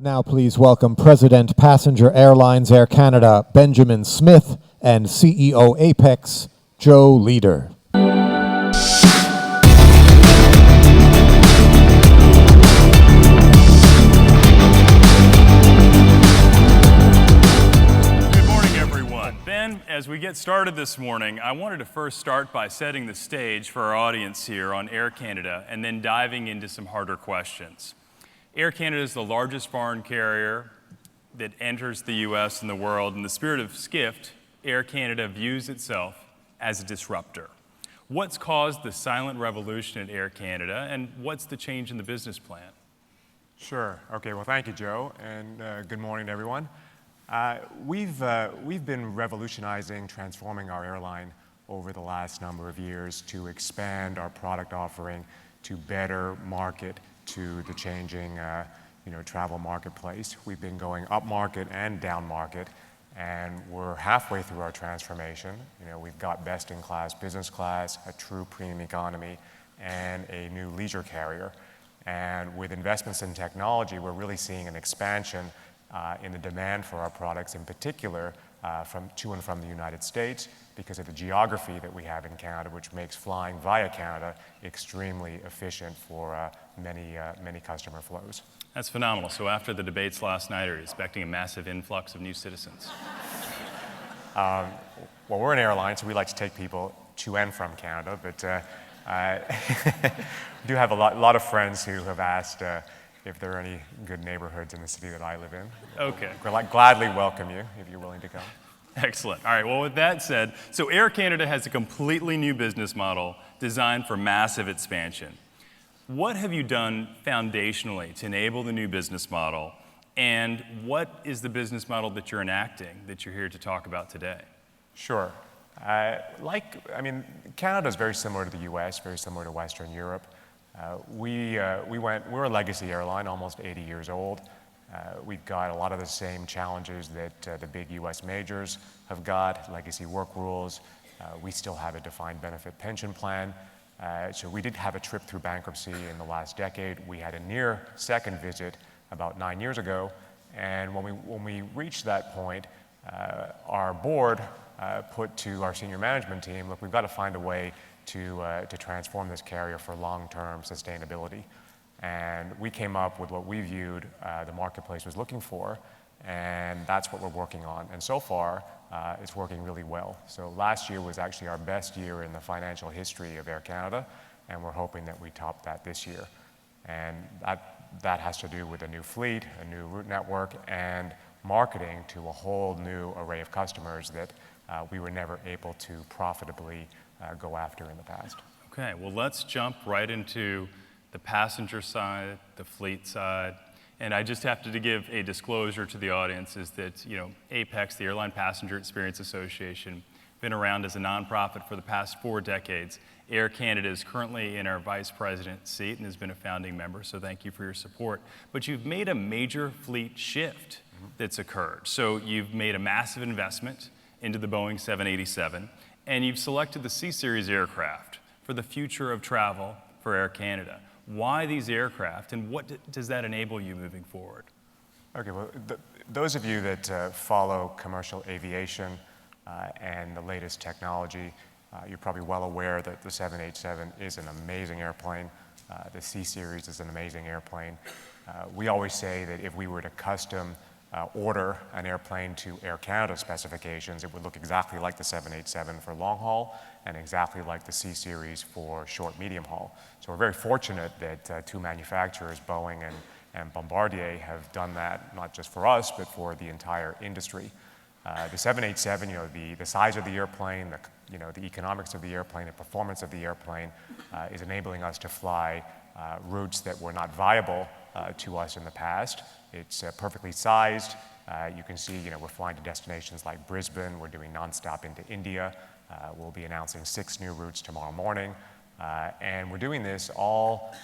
Now please welcome President Passenger Airlines Air Canada, Benjamin Smith, and CEO Apex, Joe Leader. As we get started this morning, I wanted to first start by setting the stage for our audience here on Air Canada and then diving into some harder questions. Air Canada is the largest foreign carrier that enters the U.S. and the world. In the spirit of Skift, Air Canada views itself as a disruptor. What's caused the silent revolution at Air Canada, and what's the change in the business plan? Sure. Okay, well, thank you, Joe, and good morning, everyone. We've been revolutionizing, transforming our airline over the last number of years to expand our product offering to better market to the changing travel marketplace. We've been going up market and down market, and we're halfway through our transformation. We've got best-in-class business class, a true premium economy, and a new leisure carrier. And with investments in technology, we're really seeing an expansion in the demand for our products, in particular to and from the United States, because of the geography that we have in Canada, which makes flying via Canada extremely efficient for many customer flows. That's phenomenal. So after the debates last night, are you expecting a massive influx of new citizens? Well, we're an airline, so we like to take people to and from Canada, but I do have a lot of friends who have asked if there are any good neighborhoods in the city that I live in. Okay. We'll gladly welcome you if you're willing to come. Excellent. All right, well, with that said, so Air Canada has a completely new business model designed for massive expansion. What have you done foundationally to enable the new business model, and what is the business model that you're enacting that you're here to talk about today? Sure. Canada is very similar to the US, very similar to Western Europe. We're a legacy airline, almost 80 years old. We've got a lot of the same challenges that the big US majors have got, legacy work rules. We still have a defined benefit pension plan. So we did have a trip through bankruptcy in the last decade. We had a near second visit about 9 years ago. And when we reached that point, our board put to our senior management team, look, we've got to find a way to transform this carrier for long-term sustainability. And we came up with what we viewed the marketplace was looking for, and that's what we're working on. And so far, it's working really well. So last year was actually our best year in the financial history of Air Canada, and we're hoping that we top that this year. And that has to do with a new fleet, a new route network, and marketing to a whole new array of customers that we were never able to profitably go after in the past. Okay, well, let's jump right into the passenger side, the fleet side. And I just have to give a disclosure to the audience is that, Apex, the Airline Passenger Experience Association, been around as a nonprofit for the past 4 decades. Air Canada is currently in our vice president seat and has been a founding member, so thank you for your support. But you've made a major fleet shift that's occurred. So you've made a massive investment into the Boeing 787, and you've selected the C-Series aircraft for the future of travel for Air Canada. Why these aircraft, and what does that enable you moving forward? Okay, well, those of you that follow commercial aviation and the latest technology, you're probably well aware that the 787 is an amazing airplane. The C-Series is an amazing airplane. We always say that if we were to custom order an airplane to Air Canada specifications, it would look exactly like the 787 for long haul and exactly like the C-Series for short medium haul. So we're very fortunate that 2 manufacturers, Boeing and Bombardier, have done that not just for us but for the entire industry. The 787, the size of the airplane, the economics of the airplane, the performance of the airplane is enabling us to fly routes that were not viable to us in the past. It's perfectly sized. You can see, we're flying to destinations like Brisbane. We're doing nonstop into India. We'll be announcing 6 new routes tomorrow morning. And we're doing this all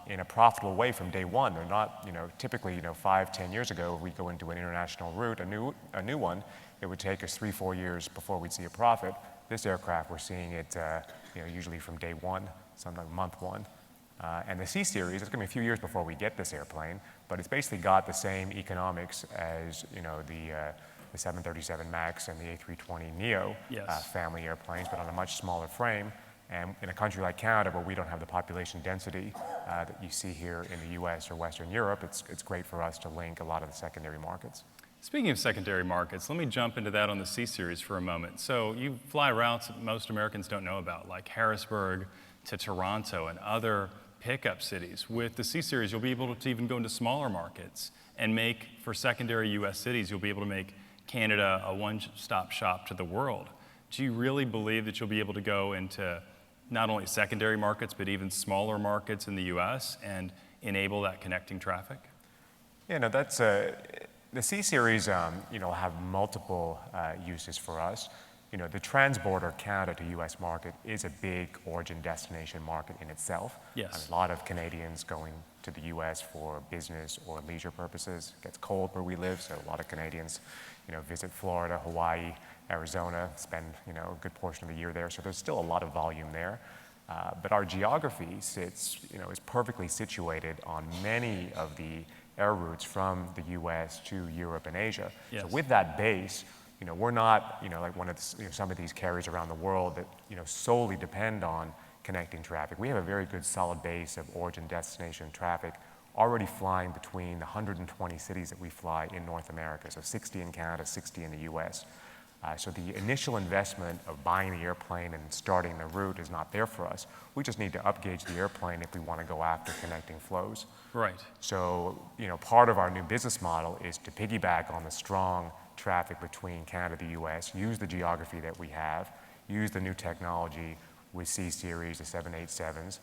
in a profitable way from day one. They're not, typically, 5-10 years ago, if we go into an international route, a new one, it would take us 3-4 years before we'd see a profit. This aircraft, we're seeing it, usually from day one, sometimes month one. And the C Series, it's going to be a few years before we get this airplane, but it's basically got the same economics as the 737 MAX and the A320neo Yes. family airplanes, but on a much smaller frame. And in a country like Canada, where we don't have the population density that you see here in the US or Western Europe, it's great for us to link a lot of the secondary markets. Speaking of secondary markets, let me jump into that on the C Series for a moment. So you fly routes that most Americans don't know about, like Harrisburg to Toronto and other pickup cities. With the C Series, you'll be able to even go into smaller markets and make, for secondary US cities, you'll be able to make Canada a one-stop shop to the world. Do you really believe that you'll be able to go into not only secondary markets, but even smaller markets in the US and enable that connecting traffic? Yeah, no, that's the C Series, have multiple uses for us. The transborder Canada to US market is a big origin destination market in itself. Yes. A lot of Canadians going to the US for business or leisure purposes. It gets cold where we live, so a lot of Canadians, visit Florida, Hawaii, Arizona, spend, a good portion of the year there. So there's still a lot of volume there. But our geography sits, is perfectly situated on many of the air routes from the US to Europe and Asia. Yes. So with that base, we're not, like one of the, some of these carriers around the world that, solely depend on connecting traffic. We have a very good solid base of origin destination traffic already flying between the 120 cities that we fly in North America. So 60 in Canada, 60 in the US. So the initial investment of buying the airplane and starting the route is not there for us. We just need to upgauge the airplane if we want to go after connecting flows. Right. So, part of our new business model is to piggyback on the strong traffic between Canada and the US, use the geography that we have, use the new technology with C Series, the 787s,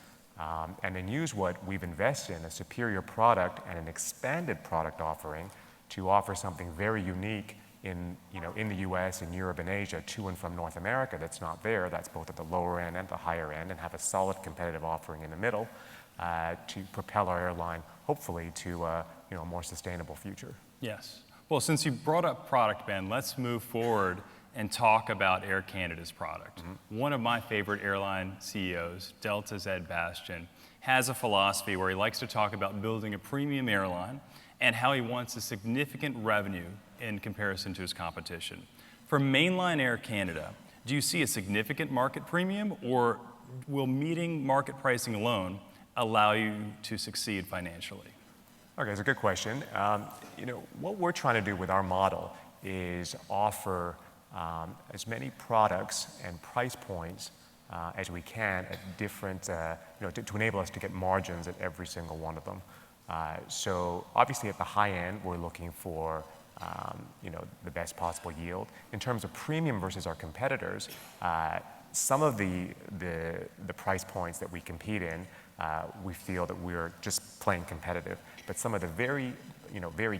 and then use what we've invested in, a superior product and an expanded product offering to offer something very unique in the US and Europe and Asia to and from North America that's not there. That's both at the lower end and the higher end, and have a solid competitive offering in the middle to propel our airline, hopefully, to a more sustainable future. Yes. Well, since you brought up product, Ben, let's move forward and talk about Air Canada's product. Mm-hmm. One of my favorite airline CEOs, Delta's Ed Bastian, has a philosophy where he likes to talk about building a premium airline and how he wants a significant revenue in comparison to his competition. For mainline Air Canada, do you see a significant market premium, or will meeting market pricing alone allow you to succeed financially? Okay, it's a good question. What we're trying to do with our model is offer as many products and price points as we can at different, to enable us to get margins at every single one of them. So obviously at the high end, we're looking for the best possible yield. In terms of premium versus our competitors, some of the price points that we compete in, we feel that we're just plain competitive. But some of the very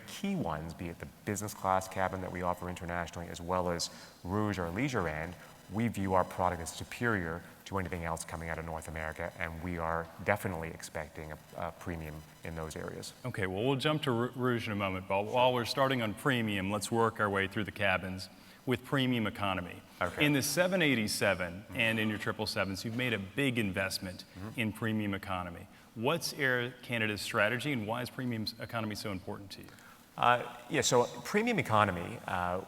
key ones, be it the business class cabin that we offer internationally, as well as Rouge, our leisure end, we view our product as superior to anything else coming out of North America, and we are definitely expecting a premium in those areas. Okay, well, we'll jump to Rouge in a moment, but while we're starting on premium, let's work our way through the cabins with premium economy. Okay. In the 787 and in your 777s, you've made a big investment in premium economy. What's Air Canada's strategy, and why is premium economy so important to you? So premium economy,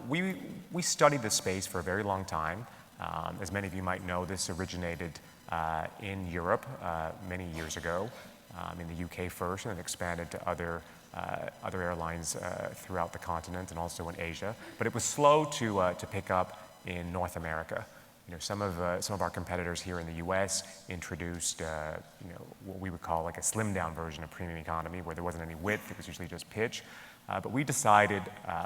we studied this space for a very long time. As many of you might know, this originated in Europe many years ago, in the UK first, and then expanded to other airlines throughout the continent and also in Asia. But it was slow to pick up in North America. Some of our competitors here in the U.S. introduced, what we would call like a slimmed down version of premium economy, where there wasn't any width; it was usually just pitch. But we decided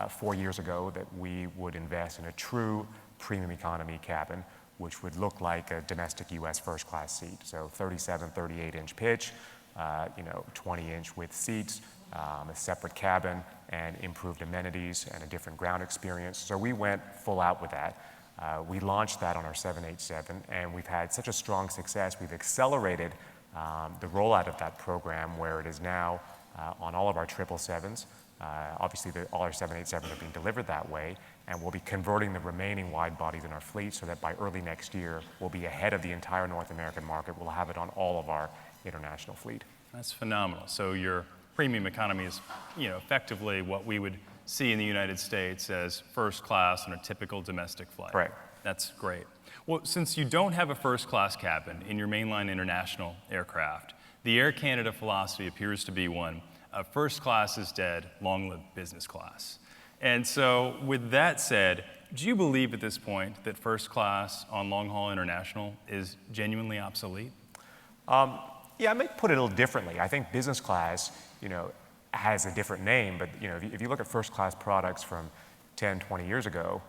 4 years ago that we would invest in a true premium economy cabin, which would look like a domestic U.S. first class seat. So 37, 38-inch pitch, 20-inch width seats, a separate cabin, and improved amenities and a different ground experience. So we went full out with that. We launched that on our 787, and we've had such a strong success. We've accelerated the rollout of that program, where it is now on all of our 777s. Obviously, all our 787s are being delivered that way, and we'll be converting the remaining wide bodies in our fleet so that by early next year, we'll be ahead of the entire North American market. We'll have it on all of our international fleet. That's phenomenal. So your premium economy is, effectively what we would see in the United States as first class on a typical domestic flight. Right. That's great. Well, since you don't have a first class cabin in your mainline international aircraft, the Air Canada philosophy appears to be one of first class is dead, long live business class. And so with that said, do you believe at this point that first class on long haul international is genuinely obsolete? Yeah, I might put it a little differently. I think business class, has a different name, but if you look at first class products from 10, 20 years ago,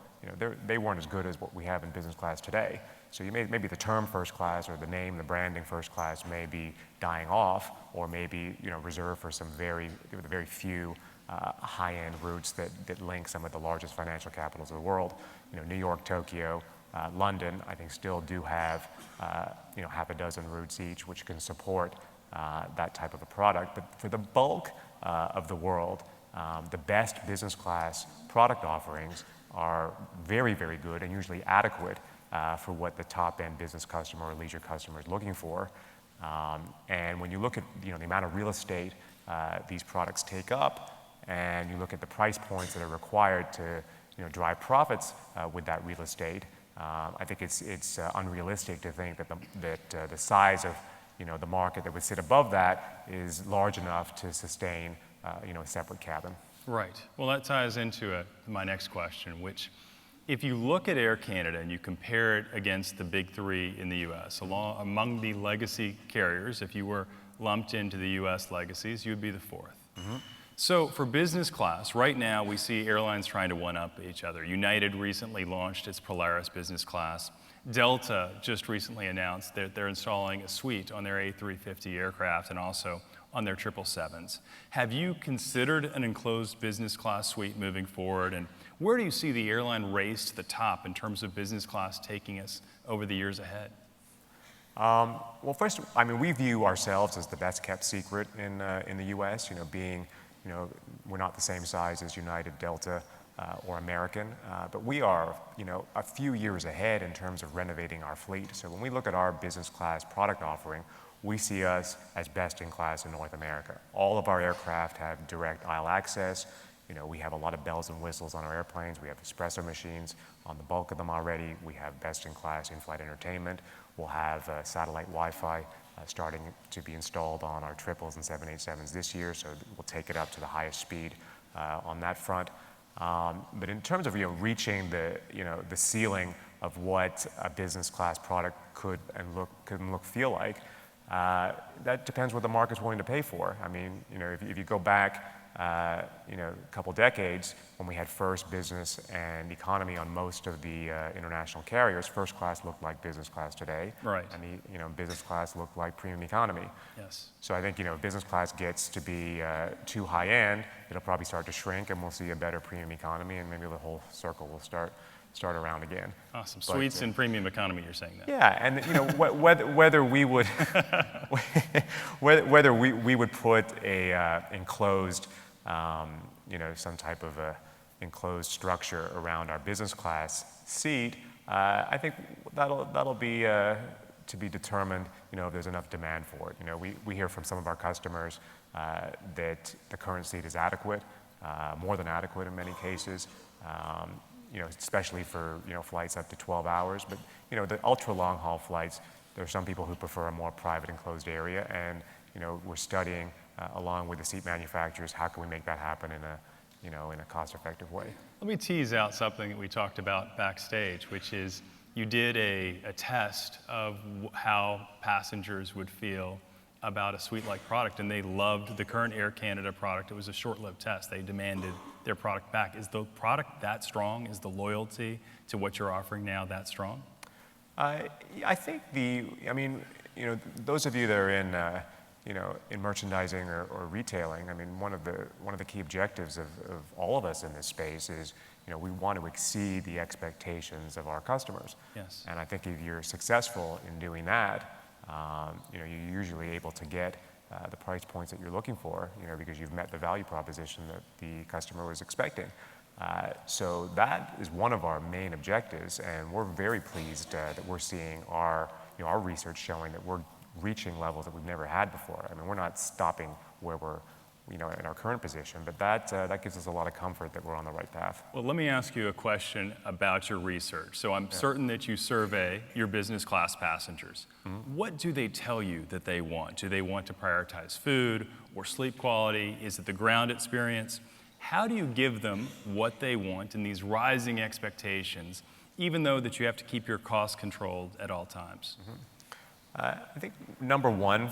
they weren't as good as what we have in business class today. So maybe the term first class or the name, the branding first class may be dying off, or maybe reserved for some very few high-end routes that link some of the largest financial capitals of the world. New York, Tokyo, London, I think still do have half a dozen routes each, which can support that type of a product. But for the bulk of the world, the best business class product offerings are very, very good and usually adequate for what the top-end business customer or leisure customer is looking for. And when you look at the amount of real estate these products take up, and you look at the price points that are required to drive profits with that real estate, I think it's unrealistic to think that the size of the market that would sit above that is large enough to sustain a separate cabin. Right. Well, that ties into my next question, which if you look at Air Canada and you compare it against the big three in the U.S., among the legacy carriers, if you were lumped into the U.S. legacies, you would be the fourth. Mm-hmm. So for business class, right now we see airlines trying to one-up each other. United recently launched its Polaris business class. Delta just recently announced that they're installing a suite on their A350 aircraft and also on their 777s. Have you considered an enclosed business class suite moving forward? And where do you see the airline race to the top in terms of business class taking us over the years ahead? Well, first, we view ourselves as the best kept secret in the U.S. Being, we're not the same size as United, Delta, or American, but we are, a few years ahead in terms of renovating our fleet. So when we look at our business class product offering, we see us as best in class in North America. All of our aircraft have direct aisle access. We have a lot of bells and whistles on our airplanes. We have espresso machines on the bulk of them already. We have best in class in-flight entertainment. We'll have satellite Wi-Fi starting to be installed on our 777s and 787s this year, so we'll take it up to the highest speed on that front. But in terms of reaching the ceiling of what a business class product could feel like, that depends what the market's willing to pay for. If you go back a couple decades when we had first, business, and economy on most of the international carriers, first class looked like business class today. Right. And business class looked like premium economy. Yes. So I think if business class gets to be too high end, it'll probably start to shrink, and we'll see a better premium economy, and maybe the whole circle will start around again. Awesome. Suites in premium economy, you're saying that? Yeah, and whether we would whether we would put a enclosed some type of a enclosed structure around our business class seat, I think that'll be to be determined. If there's enough demand for it. We hear from some of our customers that the current seat is adequate, more than adequate in many cases. Especially for flights up to 12 hours. But the ultra long haul flights, there are some people who prefer a more private enclosed area, and we're studying along with the seat manufacturers how can we make that happen in a cost-effective way. Let me tease out something that we talked about backstage, which is you did a test of how passengers would feel about a suite-like product, and they loved the current Air Canada product. It was a short-lived test. They demanded their product back. Is the product that strong? Is the loyalty to what you're offering now that strong? I think those of you that are in merchandising or retailing, one of the key objectives of all of us in this space is, we want to exceed the expectations of our customers. Yes. And I think if you're successful in doing that, you're usually able to get the price points that you're looking for, because you've met the value proposition that the customer was expecting. So that is one of our main objectives, and we're very pleased that we're seeing our research showing that we're reaching levels that we've never had before. I mean, we're not stopping where we're, in our current position, but that gives us a lot of comfort that we're on the right path. Well, let me ask you a question about your research. So I'm certain that you survey your business class passengers. What do they tell you that they want? Do they want to prioritize food or sleep quality? Is it the ground experience? How do you give them what they want in these rising expectations, even though that you have to keep your costs controlled at all times? I think number one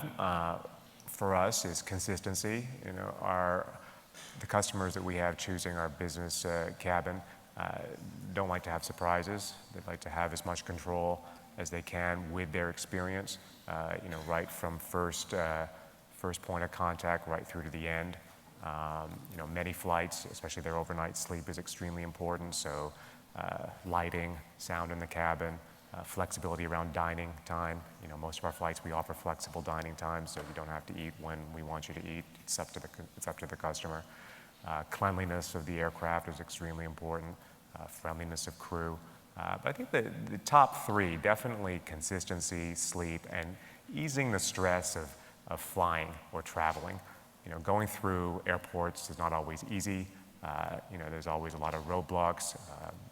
for us is consistency. The customers that we have choosing our business cabin don't like to have surprises. They'd like to have as much control as they can with their experience, right from first point of contact right through to the end. Many flights, especially their overnight sleep, is extremely important. So lighting, sound in the cabin, flexibility around dining time. Most of our flights we offer flexible dining time, so you don't have to eat when we want you to eat. It's up to the customer. Cleanliness of the aircraft is extremely important. Friendliness of crew. But I think the top three, definitely consistency, sleep, and easing the stress of flying or traveling. Going through airports is not always easy. There's always a lot of roadblocks.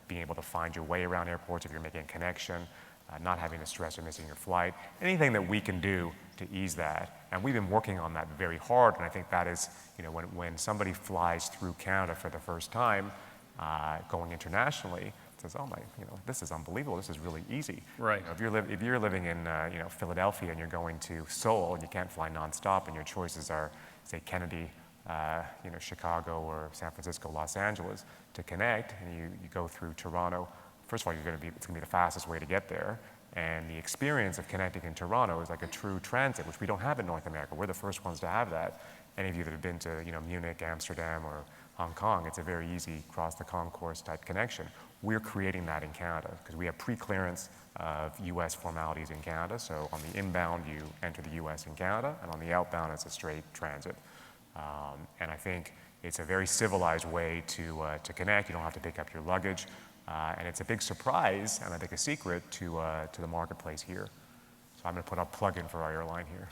Being able to find your way around airports if you're making a connection, not having the stress of missing your flight. Anything that we can do to ease that. And we've been working on that very hard, and I think that is, when somebody flies through Canada for the first time, going internationally, says, oh my, this is unbelievable, this is really easy. Right. If you're living in, Philadelphia and you're going to Seoul and you can't fly nonstop and your choices are, say, Kennedy, Chicago or San Francisco, Los Angeles to connect, and you go through Toronto. First of all, it's going to be the fastest way to get there, and the experience of connecting in Toronto is like a true transit, which we don't have in North America. We're the first ones to have that. Any of you that have been to Munich, Amsterdam, or Hong Kong, it's a very easy cross the concourse type connection. We're creating that in Canada because we have pre-clearance of U.S. formalities in Canada. So on the inbound, you enter the U.S. and Canada, and on the outbound, it's a straight transit. And I think it's a very civilized way to connect. You don't have to pick up your luggage. And it's a big surprise, and I think a secret to the marketplace here. So I'm going to put a plug in for our airline here.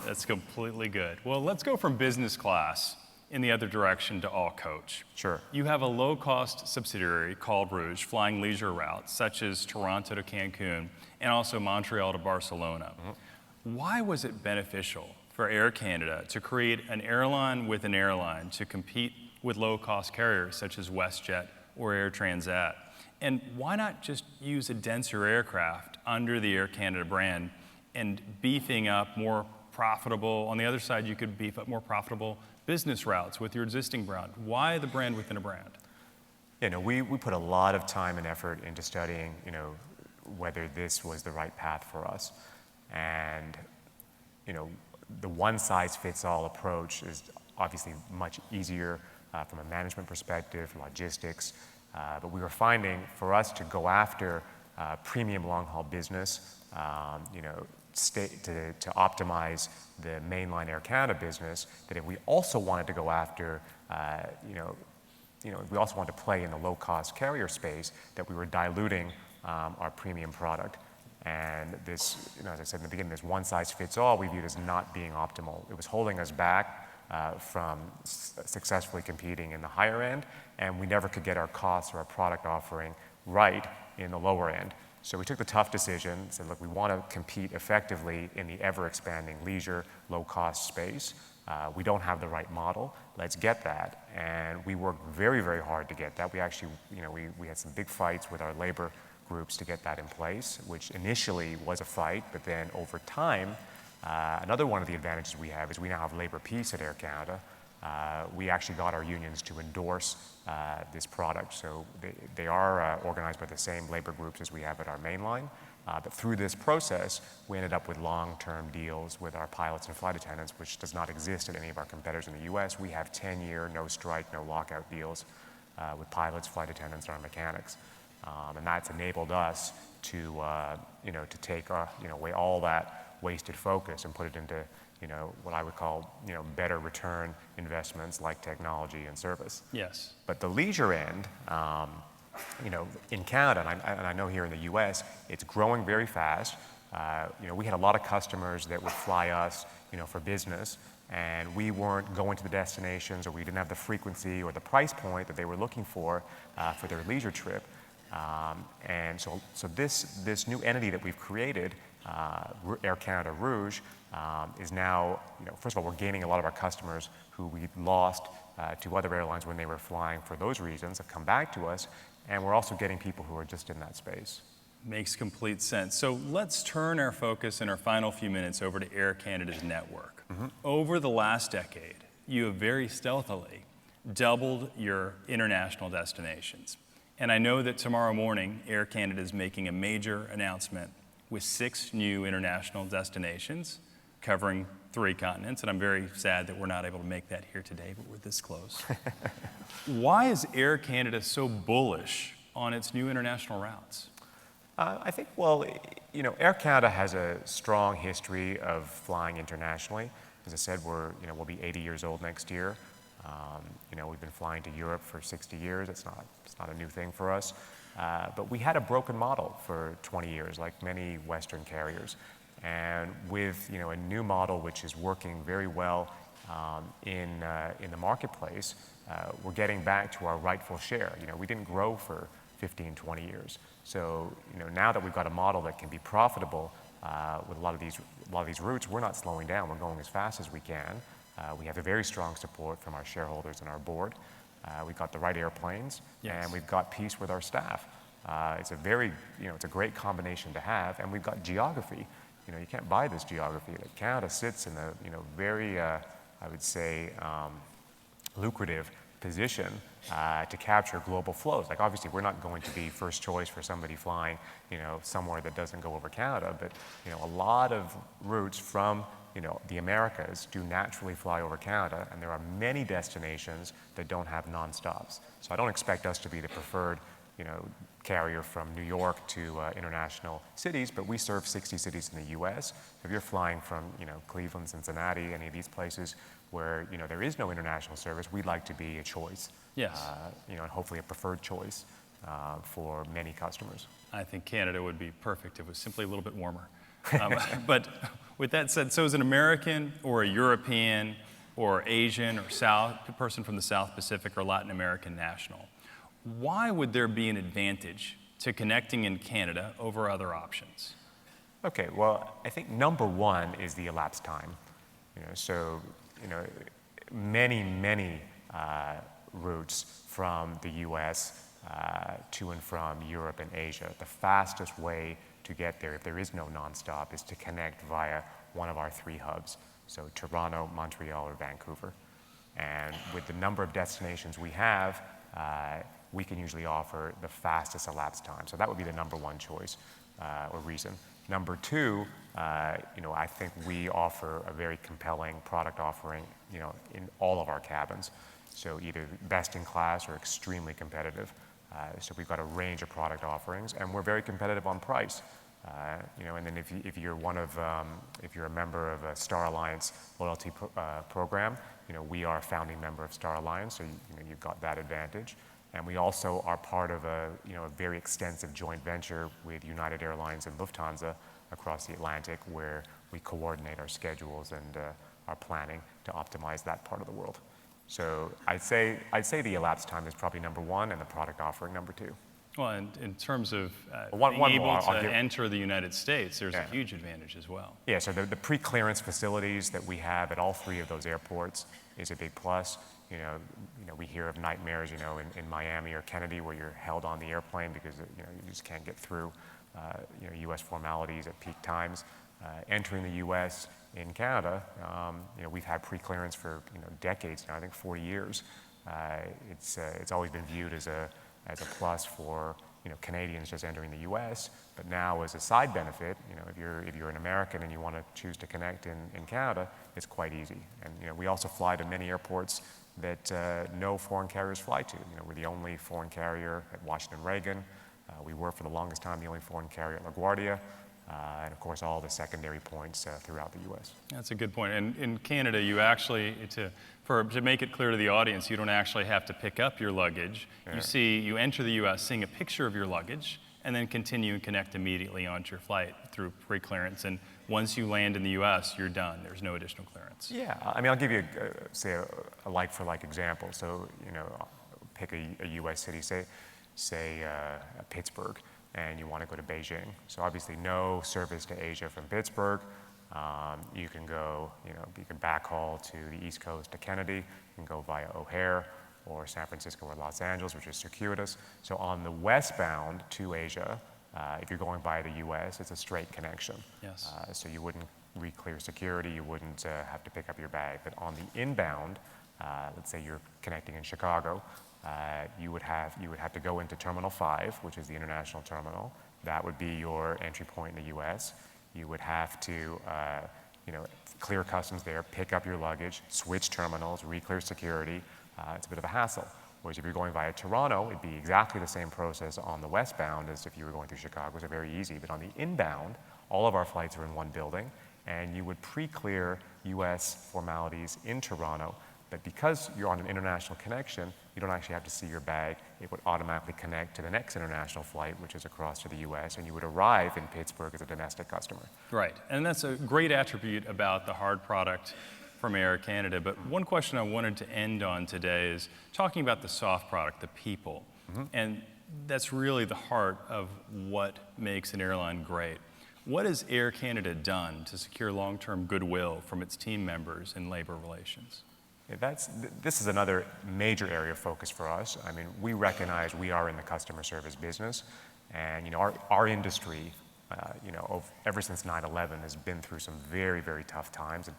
That's completely good. Well, let's go from business class in the other direction to all coach. Sure. You have a low-cost subsidiary called Rouge, flying leisure routes such as Toronto to Cancun and also Montreal to Barcelona. Why was it beneficial for Air Canada to create an airline with an airline to compete with low-cost carriers such as WestJet or Air Transat? And why not just use a denser aircraft under the Air Canada brand and beefing up more profitable, on the other side you could beef up more profitable business routes with your existing brand? Why the brand within a brand? We put a lot of time and effort into studying, whether this was the right path for us. And, the one-size-fits-all approach is obviously much easier from a management perspective, logistics. But we were finding for us to go after premium long-haul business, to optimize the mainline Air Canada business, that if we also wanted to go after, we also wanted to play in the low-cost carrier space, that we were diluting our premium product. And this, as I said in the beginning, this one-size-fits-all we viewed as not being optimal. It was holding us back from successfully competing in the higher end, and we never could get our costs or our product offering right in the lower end. So we took the tough decision, said, look, we want to compete effectively in the ever-expanding leisure, low-cost space. We don't have the right model. Let's get that. And we worked very, very hard to get that. We actually, we had some big fights with our labor groups to get that in place, which initially was a fight, but then over time, another one of the advantages we have is we now have labor peace at Air Canada. We actually got our unions to endorse this product. So they are organized by the same labor groups as we have at our mainline. But through this process, we ended up with long-term deals with our pilots and flight attendants, which does not exist at any of our competitors in the U.S. We have 10-year, no strike, no lockout deals with pilots, flight attendants, and our mechanics. And that's enabled us to take away all that wasted focus and put it into, what I would call, better return investments like technology and service. Yes. But the leisure end, in Canada, and I know here in the U.S., it's growing very fast. we had a lot of customers that would fly us, for business, and we weren't going to the destinations, or we didn't have the frequency or the price point that they were looking for their leisure trip. And so this new entity that we've created, Air Canada Rouge, is now, first of all, we're gaining a lot of our customers who we lost to other airlines when they were flying for those reasons have come back to us, and we're also getting people who are just in that space. Makes complete sense. So let's turn our focus in our final few minutes over to Air Canada's network. Over the last decade, you have very stealthily doubled your international destinations. And I know that tomorrow morning, Air Canada is making a major announcement with 6 new international destinations covering 3 continents. And I'm very sad that we're not able to make that here today, but we're this close. Why is Air Canada so bullish on its new international routes? I think, well, Air Canada has a strong history of flying internationally. As I said, we'll be 80 years old next year. We've been flying to Europe for 60 years. It's not a new thing for us. But we had a broken model for 20 years, like many Western carriers. And with a new model which is working very well in the marketplace, we're getting back to our rightful share. We didn't grow for 15, 20 years. So now that we've got a model that can be profitable with a lot of these routes, we're not slowing down. We're going as fast as we can. We have a very strong support from our shareholders and our board. We've got the right airplanes, yes, and we've got peace with our staff. It's a very, it's a great combination to have, and we've got geography. You can't buy this geography. Like Canada sits in a, very, I would say, lucrative position to capture global flows. Like obviously, we're not going to be first choice for somebody flying, somewhere that doesn't go over Canada, but a lot of routes from the Americas do naturally fly over Canada, and there are many destinations that don't have non-stops. So I don't expect us to be the preferred, carrier from New York to international cities, but we serve 60 cities in the U.S. If you're flying from, Cleveland, Cincinnati, any of these places where, there is no international service, we'd like to be a choice. Yes. And hopefully a preferred choice for many customers. I think Canada would be perfect if it was simply a little bit warmer. But with that said, so as an American or a European or Asian or a person from the South Pacific or Latin American national, why would there be an advantage to connecting in Canada over other options? Okay, well, I think number one is the elapsed time. Many routes from the U.S. To and from Europe and Asia. The fastest way to get there, if there is no nonstop, is to connect via one of our 3 hubs, so Toronto, Montreal, or Vancouver. And with the number of destinations we have, we can usually offer the fastest elapsed time. So that would be the number 1 choice or reason. Number 2, I think we offer a very compelling product offering, in all of our cabins. So either best in class or extremely competitive. So we've got a range of product offerings, and we're very competitive on price. And then if you're if you're a member of a Star Alliance loyalty program, we are a founding member of Star Alliance, so you've got that advantage. And we also are part of a very extensive joint venture with United Airlines and Lufthansa across the Atlantic, where we coordinate our schedules and our planning to optimize that part of the world. So I'd say the elapsed time is probably number 1, and the product offering number 2. Well, and in terms of One being more, able I'll to give- enter the United States, there's a huge advantage as well. Yeah, so the pre-clearance facilities that we have at all 3 of those airports is a big plus. We hear of nightmares, in Miami or Kennedy, where you're held on the airplane because you just can't get through, U.S. formalities at peak times. Entering the U.S. in Canada, we've had pre-clearance for decades now. I think 40 years. It's always been viewed as a plus for Canadians just entering the U.S. But now, as a side benefit, if you're an American and you want to choose to connect in Canada, it's quite easy. And we also fly to many airports that no foreign carriers fly to. We're the only foreign carrier at Washington Reagan. We were for the longest time the only foreign carrier at LaGuardia. And of course, all the secondary points throughout the U.S. That's a good point. And in Canada, you actually, to make it clear to the audience, you don't actually have to pick up your luggage. Yeah. You enter the U.S. seeing a picture of your luggage, and then continue and connect immediately onto your flight through pre-clearance. And once you land in the US, you're done. There's no additional clearance. Yeah, I mean, I'll give you, say, a like-for-like example. So, you know, pick a US city, say Pittsburgh, and you want to go to Beijing. So obviously no service to Asia from Pittsburgh. You can go, you know, you can backhaul to the East Coast to Kennedy. You can go via O'Hare or San Francisco or Los Angeles, which is circuitous. So on the westbound to Asia, if you're going by the US, it's a straight connection. Yes. So you wouldn't re-clear security, you wouldn't have to pick up your bag. But on the inbound, let's say you're connecting in Chicago, you would have to go into Terminal 5, which is the international terminal. That would be your entry point in the US. You would have to, you know, clear customs there, pick up your luggage, switch terminals, re-clear security. It's a bit of a hassle. Whereas if you're going via Toronto, it'd be exactly the same process on the westbound as if you were going through Chicago, so very easy. But on the inbound, all of our flights are in one building, and you would pre-clear US formalities in Toronto. But because you're on an international connection, you don't actually have to see your bag. It would automatically connect to the next international flight, which is across to the US, and you would arrive in Pittsburgh as a domestic customer. Right, and that's a great attribute about the hard product from Air Canada. But one question I wanted to end on today is talking about the soft product, the people. And that's really the heart of what makes an airline great. What has Air Canada done to secure long-term goodwill from its team members in labor relations? Yeah, this is another major area of focus for us. I mean, we recognize we are in the customer service business, and you know, our industry, you know, ever since 9/11 has been through some very, very tough times,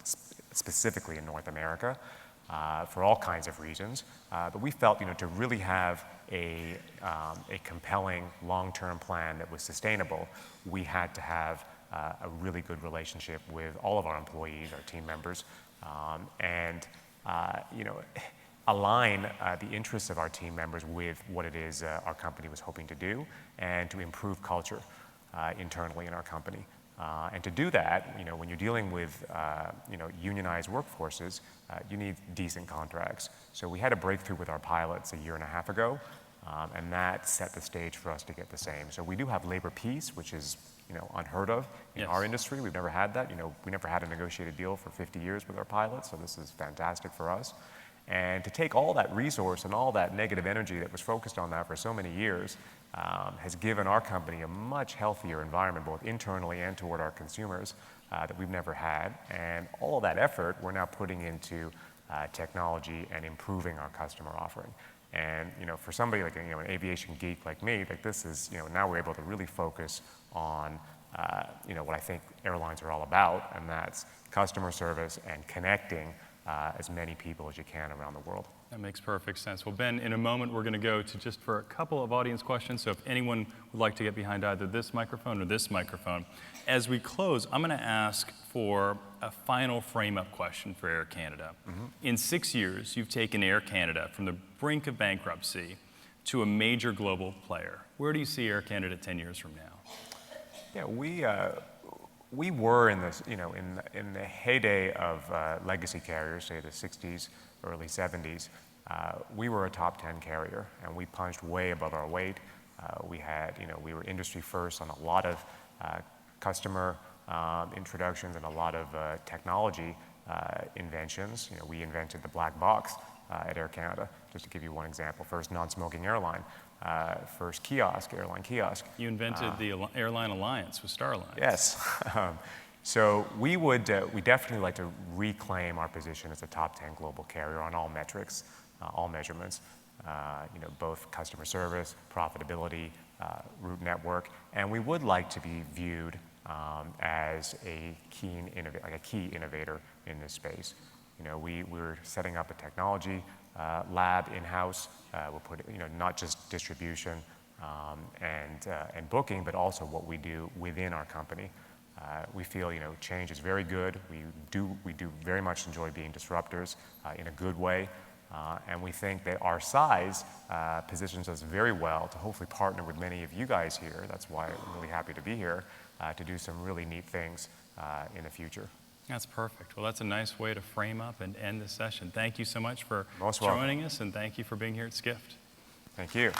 specifically in North America, for all kinds of reasons. But we felt, you know, to really have a compelling long-term plan that was sustainable, we had to have a really good relationship with all of our employees, our team members, and you know, align the interests of our team members with what it is our company was hoping to do, and to improve culture internally in our company. And to do that, you know, when you're dealing with you know, unionized workforces, you need decent contracts. So we had a breakthrough with our pilots a year and a half ago, and that set the stage for us to get the same. So we do have labor peace, which is, you know, unheard of in our industry. We've never had that. You know, we never had a negotiated deal for 50 years with our pilots, so this is fantastic for us. And to take all that resource and all that negative energy that was focused on that for so many years has given our company a much healthier environment, both internally and toward our consumers, that we've never had. And all of that effort we're now putting into technology and improving our customer offering. And you know, for somebody like, you know, an aviation geek like me, like this is, you know, now we're able to really focus on you know, what I think airlines are all about, and that's customer service and connecting as many people as you can around the world. That makes perfect sense. Well, Ben, in a moment we're going to go to just for a couple of audience questions. So if anyone would like to get behind either this microphone or this microphone, as we close, I'm going to ask for a final frame-up question for Air Canada. In 6 years, you've taken Air Canada from the brink of bankruptcy to a major global player. Where do you see Air Canada 10 years from now? Yeah, we were in this, you know, in the heyday of legacy carriers, say the 60s, early 70s. We were a top 10 carrier, and we punched way above our weight. We had, you know, we were industry first on a lot of customer introductions and a lot of technology inventions. You know, we invented the black box at Air Canada, just to give you one example. First non-smoking airline, first kiosk, airline kiosk. You invented the airline alliance with Star Alliance. Yes. So we definitely like to reclaim our position as a top 10 global carrier on all metrics, all measurements. You know, both customer service, profitability, route network, and we would like to be viewed as a key innovator in this space. You know, we're setting up a technology lab in-house. We'll put, you know, not just distribution and booking, but also what we do within our company. We feel, you know, change is very good. We do very much enjoy being disruptors in a good way. And we think that our size positions us very well to hopefully partner with many of you guys here. That's why I'm really happy to be here to do some really neat things in the future. That's perfect. Well, that's a nice way to frame up and end the session. Thank you so much for Most welcome. joining us, and thank you for being here at Skift. Thank you.